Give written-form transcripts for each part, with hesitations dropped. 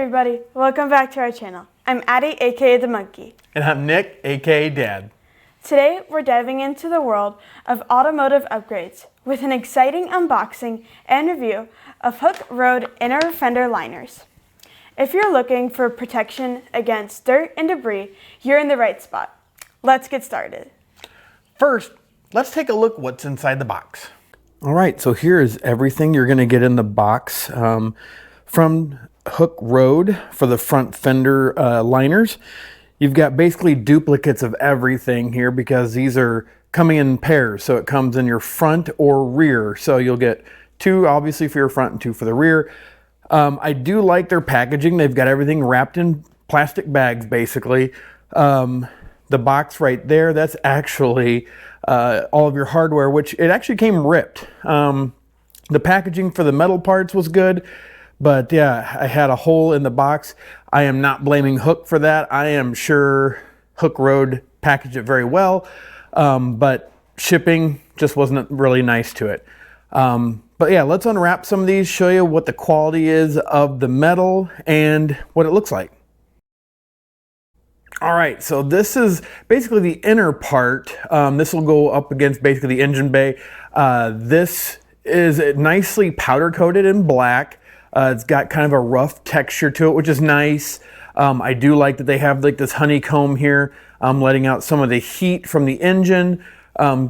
everybody, welcome back to our channel. I'm Addie, aka The Monkey. And I'm Nick, aka Dad. Today we're diving into the world of automotive upgrades with an exciting unboxing and review of Hooke Road inner fender liners. If you're looking for protection against dirt and debris, you're in the right spot. Let's get started. First, let's take a look what's inside the box. All right, so here is everything you're gonna get in the box from Hooke Road for the front fender liners. You've got basically duplicates of everything here because these are coming in pairs. So it comes in your front or rear. So you'll get two obviously for your front and two for the rear. I do like their packaging. They've got everything wrapped in plastic bags basically. The box right there, that's actually all of your hardware, which it actually came ripped. The packaging for the metal parts was good. But yeah, I had a hole in the box. I am not blaming Hooke for that. I am sure Hooke Road packaged it very well, but shipping just wasn't really nice to it. But yeah, let's unwrap some of these, show you what the quality is of the metal and what it looks like. All right, so this is basically the inner part. This will go up against basically the engine bay. This is nicely powder coated in black. It's got kind of a rough texture to it, which is nice. I do like that they have like this honeycomb here, letting out some of the heat from the engine.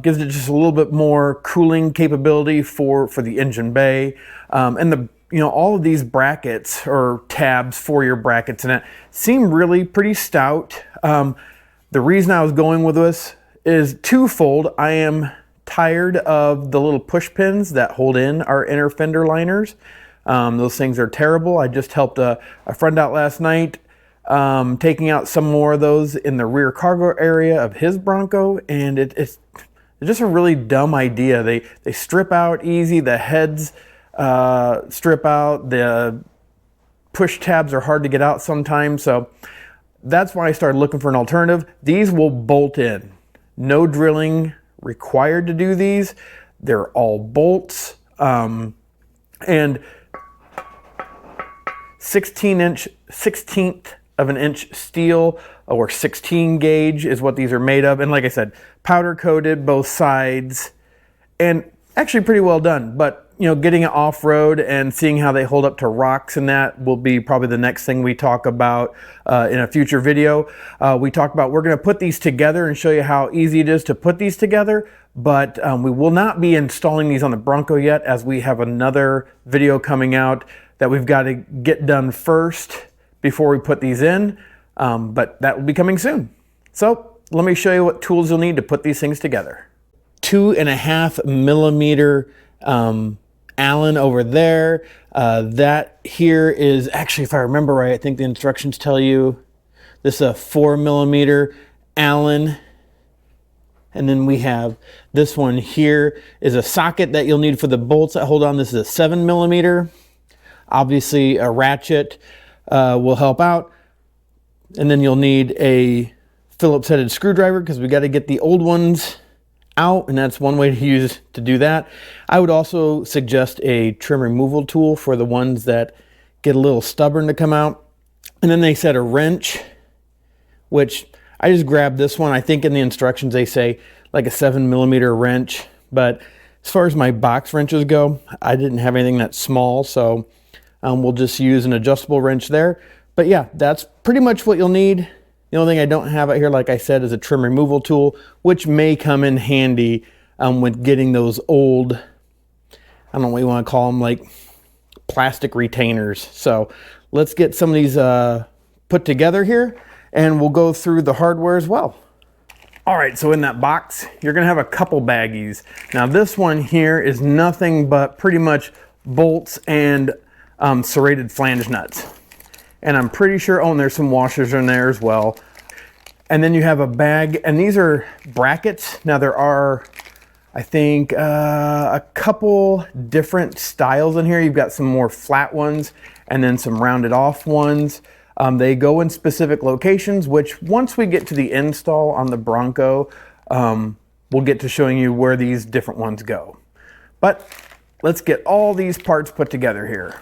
Gives it just a little bit more cooling capability for the engine bay. And all of these brackets or tabs for your brackets in it seem really pretty stout. The reason I was going with this is twofold. I am tired of the little push pins that hold in our inner fender liners. Those things are terrible. I just helped a friend out last night taking out some more of those in the rear cargo area of his Bronco, and it's just a really dumb idea. They strip out easy, the heads strip out, the push tabs are hard to get out sometimes, so that's why I started looking for an alternative. These will bolt in. No drilling required to do these. They're all bolts, and 16th of an inch steel or 16 gauge is what these are made of. And like I said, powder coated both sides and actually pretty well done. But getting it off-road and seeing how they hold up to rocks and that will be probably the next thing we talk about in a future video. We talked about we're going to put these together and show you how easy it is to put these together. But we will not be installing these on the Bronco yet, as we have another video coming out that we've got to get done first before we put these in, but that will be coming soon. So let me show you what tools you'll need to put these things together. 2.5 millimeter Allen over there. That here is actually, if I remember right, I think the instructions tell you this is a 4 millimeter Allen. And then we have this one here is a socket that you'll need for the bolts that hold on. This is a 7 millimeter. Obviously a ratchet will help out. And then you'll need a Phillips headed screwdriver because we got to get the old ones out, and that's one way to do that. I would also suggest a trim removal tool for the ones that get a little stubborn to come out. And then they said a wrench, which I just grabbed this one. I think in the instructions they say like a 7 millimeter wrench, but as far as my box wrenches go, I didn't have anything that small, so we'll just use an adjustable wrench there. But yeah, that's pretty much what you'll need. The only thing I don't have out here, like I said, is a trim removal tool, which may come in handy with getting those old, I don't know what you want to call them, like plastic retainers. So let's get some of these put together here, and we'll go through the hardware as well. All right, so in that box, you're gonna have a couple baggies. Now this one here is nothing but pretty much bolts and serrated flange nuts. And I'm pretty sure, oh, and there's some washers in there as well. And then you have a bag, and these are brackets. Now there are, I think, a couple different styles in here. You've got some more flat ones and then some rounded off ones. They go in specific locations, which once we get to the install on the Bronco, we'll get to showing you where these different ones go. But let's get all these parts put together here.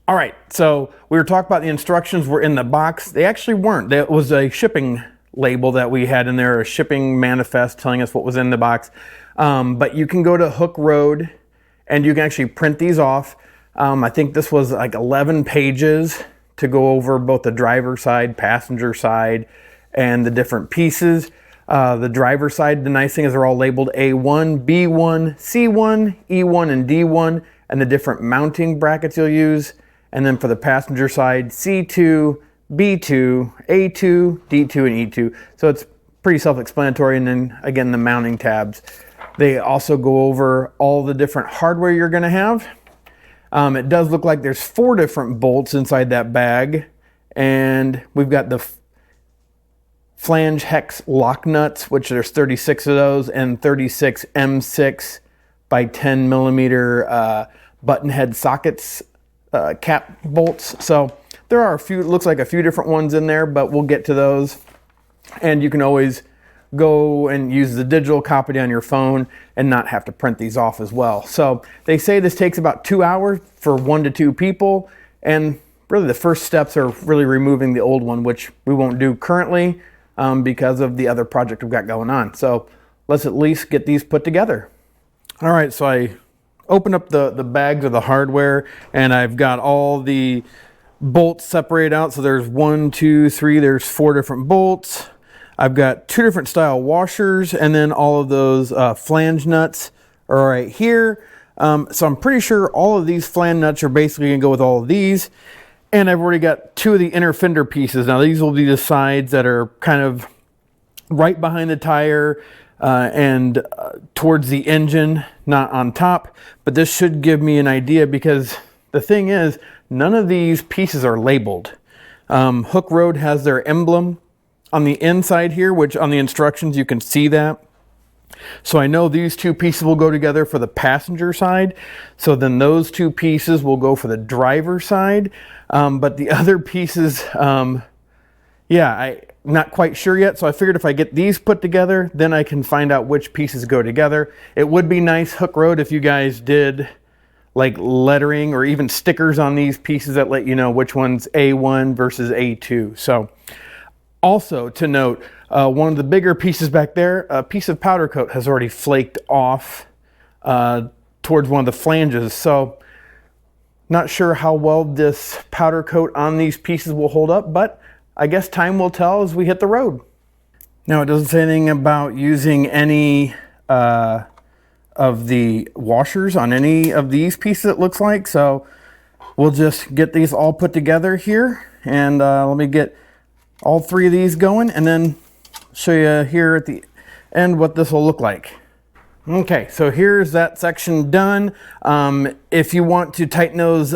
All right, so we were talking about the instructions were in the box. They actually weren't. That was a shipping label that we had in there, a shipping manifest telling us what was in the box. But you can go to Hooke Road and you can actually print these off. I think this was like 11 pages to go over both the driver side, passenger side, and the different pieces. The driver side, the nice thing is they're all labeled A1, B1, C1, E1, and D1, and the different mounting brackets you'll use. And then for the passenger side, C2, B2, A2, D2, and E2. So it's pretty self-explanatory. And then again, the mounting tabs. They also go over all the different hardware you're gonna have. It does look like there's 4 different bolts inside that bag. And we've got the flange hex lock nuts, which there's 36 of those, and 36 M6 by 10 millimeter button head sockets, cap bolts. So there are a few, it looks like a few different ones in there, but we'll get to those. And you can always go and use the digital copy on your phone and not have to print these off as well. So they say this takes about 2 hours for 1 to 2 people. And really the first steps are really removing the old one, which we won't do currently because of the other project we've got going on. So let's at least get these put together. All right, so I open up the bags of the hardware and I've got all the bolts separated out. So there's 1, 2, 3, there's 4 different bolts. I've got 2 different style washers, and then all of those flange nuts are right here. So I'm pretty sure all of these flange nuts are basically gonna go with all of these. And I've already got 2 of the inner fender pieces. Now these will be the sides that are kind of right behind the tire and towards the engine, not on top. But this should give me an idea, because the thing is, none of these pieces are labeled. Hooke Road has their emblem on the inside here, which on the instructions you can see that. So I know these 2 pieces will go together for the passenger side. So then those 2 pieces will go for the driver side. But the other pieces, yeah, I'm not quite sure yet. So I figured if I get these put together, then I can find out which pieces go together. It would be nice, Hooke Road, if you guys did like lettering or even stickers on these pieces that let you know which one's A1 versus A2. So also to note, one of the bigger pieces back there, a piece of powder coat has already flaked off towards one of the flanges. So not sure how well this powder coat on these pieces will hold up, but I guess time will tell as we hit the road. Now it doesn't say anything about using any of the washers on any of these pieces, it looks like. So we'll just get these all put together here, and let me get all 3 of these going and then show you here at the end what this will look like. Okay, so here's that section done. If you want to tighten those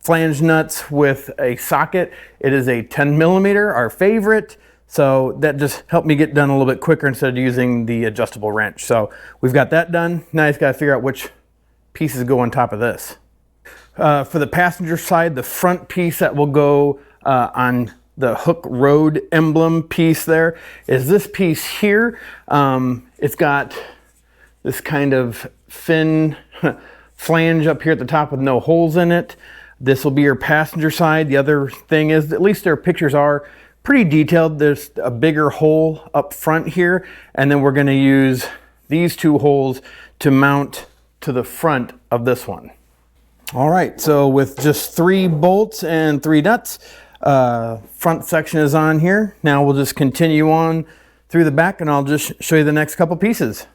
flange nuts with a socket, it is a 10 millimeter, our favorite. So that just helped me get done a little bit quicker instead of using the adjustable wrench. So we've got that done. Now I just got to figure out which pieces go on top of this. For the passenger side, the front piece that will go on the Hooke Road emblem piece there is this piece here. It's got this kind of fin flange up here at the top with no holes in it. This will be your passenger side. The other thing is, at least their pictures are pretty detailed. There's a bigger hole up front here, and then we're going to use these 2 holes to mount to the front of this one. All right, so with just 3 bolts and 3 nuts, front section is on here. Now we'll just continue on through the back and I'll just show you the next couple pieces.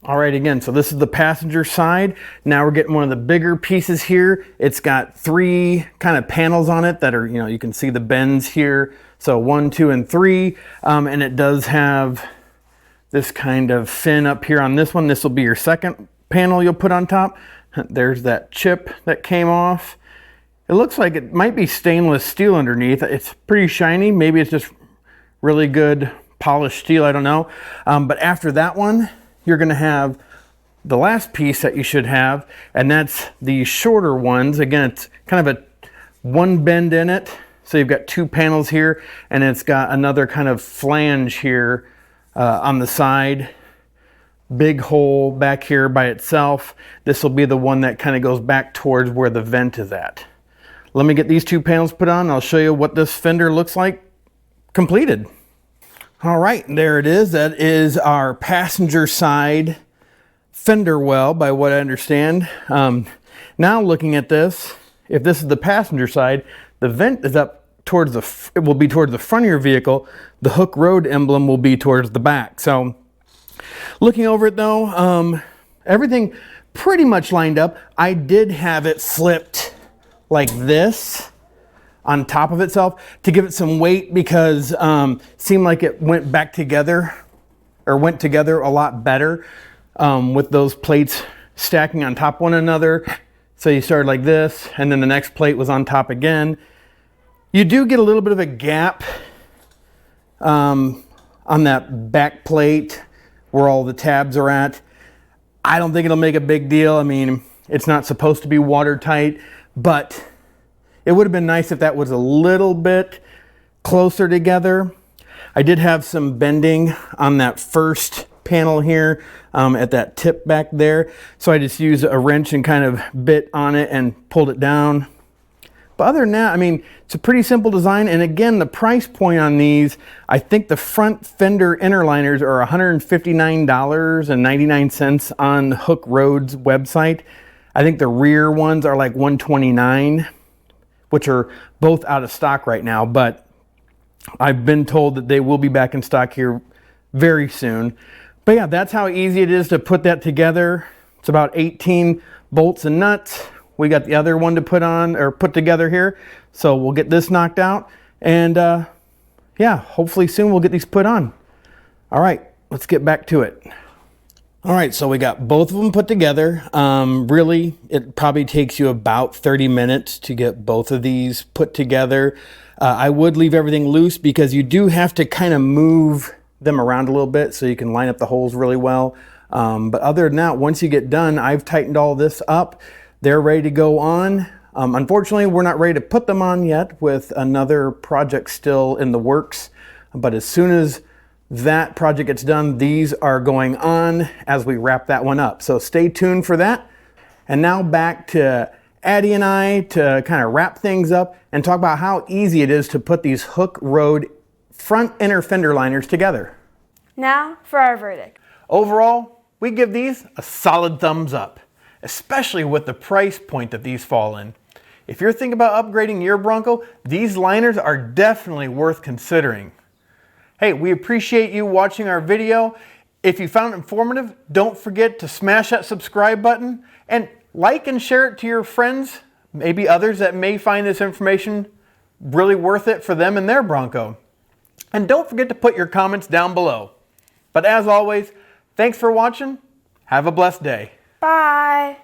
All right, again, so this is the passenger side. Now we're getting one of the bigger pieces here. It's got 3 kind of panels on it that are, you can see the bends here. So 1, 2, and 3. And it does have this kind of fin up here on this one. This will be your second panel you'll put on top. There's that chip that came off. It looks like it might be stainless steel underneath. It's pretty shiny. Maybe it's just really good polished steel, I don't know. But after that one, you're gonna have the last piece that you should have, and that's the shorter ones. Again, it's kind of a 1 bend in it. So you've got 2 panels here, and it's got another kind of flange here on the side. Big hole back here by itself. This will be the one that kind of goes back towards where the vent is at. let me get these two panels put on. I'll show you what this fender looks like completed. All right, there it is. That is our passenger side fender well, by what I understand. Now looking at this, if this is the passenger side, the vent is up towards it will be towards the front of your vehicle. The Hooke Road emblem will be towards the back. So looking over it though, everything pretty much lined up. I did have it flipped like this on top of itself to give it some weight, because seemed like it went back together, or went together a lot better with those plates stacking on top of one another. So you started like this, and then the next plate was on top again. You do get a little bit of a gap on that back plate where all the tabs are at. I don't think it'll make a big deal. I mean, it's not supposed to be watertight, but it would have been nice if that was a little bit closer together. I did have some bending on that first panel here at that tip back there. So I just used a wrench and kind of bit on it and pulled it down. But other than that, I mean, it's a pretty simple design. And again, the price point on these, I think the front fender inner liners are $159.99 on Hooke Road's website. I think the rear ones are like $129, which are both out of stock right now, but I've been told that they will be back in stock here very soon. But yeah, that's how easy it is to put that together. It's about 18 bolts and nuts. We got the other one to put on, or put together here. So we'll get this knocked out, and yeah, hopefully soon we'll get these put on. All right, let's get back to it. All right, so we got both of them put together. Really, it probably takes you about 30 minutes to get both of these put together. I would leave everything loose because you do have to kind of move them around a little bit so you can line up the holes really well. But other than that, once you get done, I've tightened all this up. They're ready to go on. Unfortunately, we're not ready to put them on yet with another project still in the works. But as soon as that project gets done, these are going on as we wrap that one up. So stay tuned for that. And now back to Addie and I to kind of wrap things up and talk about how easy it is to put these Hooke Road front inner fender liners together. Now for our verdict. Overall, we give these a solid thumbs up, especially with the price point that these fall in. If you're thinking about upgrading your Bronco, these liners are definitely worth considering. Hey, we appreciate you watching our video. If you found it informative, don't forget to smash that subscribe button and like and share it to your friends, maybe others that may find this information really worth it for them and their Bronco. And don't forget to put your comments down below. But as always, thanks for watching. Have a blessed day. Bye.